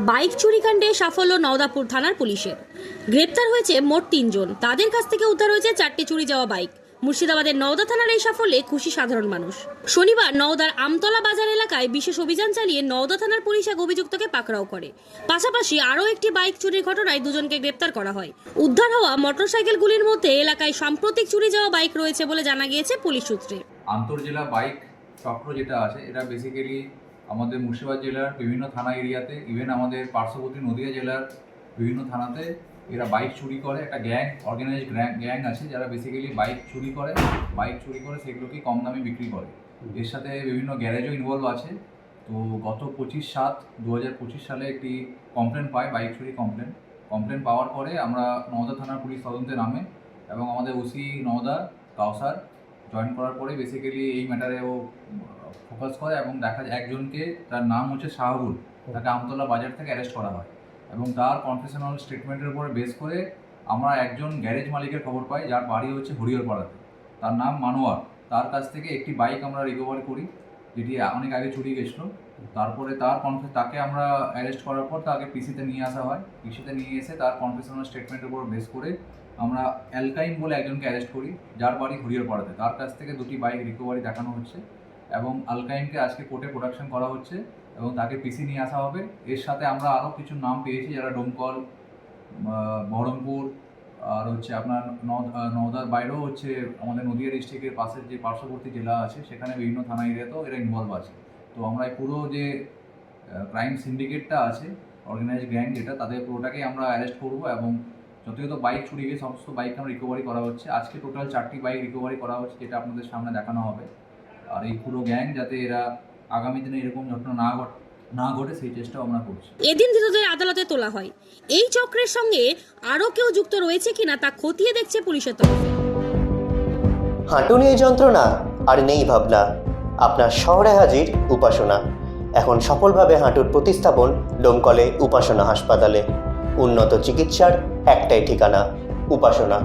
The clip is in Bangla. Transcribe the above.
বাইক চুরিকাণ্ডে সাফল্য নওদাপুর থানার পুলিশের। গ্রেপ্তার হয়েছে মোট ৩ জন। তাদের কাছ থেকে উদ্ধার হয়েছে 4টি চুরি যাওয়া বাইক। মুর্শিদাবাদের নওদা থানার এই সাফল্যে খুশি সাধারণ মানুষ। শনিবার নওদার আমতলা বাজার এলাকায় বিশেষ অভিযান চালিয়ে নওদা থানার পুলিশ এক অভিযুক্তকে পাকড়াও করে। পাশাপাশি আরও একটি বাইক চুরির ঘটনায় 2 জনকে গ্রেপ্তার করা হয়। উদ্ধার হওয়া মোটরসাইকেলগুলির মধ্যে এলাকায় সাম্প্রতিক চুরি যাওয়া বাইক রয়েছে বলে জানা গিয়েছে পুলিশ সূত্রে। আন্তর্জেলা বাইক চক্র যেটা আছে, এটা বেসিক্যালি আমাদের মুর্শিদাবাদ জেলার বিভিন্ন থানা এরিয়াতে, ইভেন আমাদের পার্শ্ববর্তী নদিয়া জেলার বিভিন্ন থানাতে এরা বাইক চুরি করে। একটা অর্গানাইজড গ্যাং আছে যারা বেসিক্যালি বাইক চুরি করে সেগুলোকে কম দামে বিক্রি করে। এর সাথে বিভিন্ন গ্যারেজও ইনভলভ আছে। তো গত 25/7/2025 সালে একটি কমপ্লেন পায়, বাইক চুরি কমপ্লেন পাওয়ার পরে আমরা নওদা থানার পুলিশ তদন্তে নামে এবং আমাদের ওসি নওদা কাউসার জয়েন করার পরে বেসিক্যালি এই ম্যাটারে ও ফোকাস করে এবং দেখা যায় একজনকে, তার নাম হচ্ছে শাহাবুল, তাকে আমতলা বাজার থেকে অ্যারেস্ট করা হয় এবং তার কনফেশনাল স্টেটমেন্টের উপরে বেস করে আমরা একজন গ্যারেজ মালিকের খবর পাই যার বাড়ি হচ্ছে হরিহরপাড়াতে, তার নাম মানোয়ার। তার কাছ থেকে একটি বাইক আমরা রিকভার করি যেটি অনেক আগে চুরি গেছিলো। তারপরে তাকে আমরা অ্যারেস্ট করার পর তাকে পিসিতে নিয়ে আসা হয়। পিসিতে নিয়ে এসে তার কনফেশনাল স্টেটমেন্টের উপর বেস করে আমরা অ্যালকাইন বলে একজনকে অ্যারেস্ট করি যার বাড়ি হরিহরপাড়াতে। তার কাছ থেকে 2টি বাইক রিকভারি দেখানো হচ্ছে এবং আলকাইনকে আজকে কোর্টে প্রোডাকশন করা হচ্ছে এবং তাকে পিসি নিয়ে আসা হবে। এর সাথে আমরা আরও কিছু নাম পেয়েছি যারা ডোমকল, বহরমপুর আর হচ্ছে আপনার নওদার বাইরেও হচ্ছে আমাদের নদিয়া ডিস্ট্রিক্টের পাশের যে পার্শ্ববর্তী জেলা আছে সেখানে বিভিন্ন থানা এরিয়াতেও এরা ইনভলভ আছে। তো আমরা পুরো যে ক্রাইম সিন্ডিকেটটা আছে, অর্গানাইজড গ্যাং যেটা, তাদের পুরোটাকেই আমরা অ্যারেস্ট করবো এবং যত বাইক চুরি গিয়ে সমস্ত বাইক আমরা রিকভারি করা হচ্ছে। আজকে টোটাল 4টি বাইক রিকভারি করা হচ্ছে যেটা আপনাদের সামনে দেখানো হবে। আর এই পুরো গ্যাং যাতে এরা আগামী দিনে এরকম ঘটনা না ঘটে সেই চেষ্টাও আমরা করছি। এদিন ধৃতদের আদালতে তোলা হয়। এই চক্রের সঙ্গে আরও কেউ যুক্ত রয়েছে কিনা তা খতিয়ে দেখছে পুলিশের তরফে। হাঁটু নিয়ে যন্ত্রণা আর নেই ভাবনা, আপনার শহরে হাজির উপাসনা। এখন সফলভাবে হাঁটুর প্রতিস্থাপন ডোমকলে উপাসনা হাসপাতালে। উন্নত চিকিৎসার একটাই ঠিকানা, উপাসনা।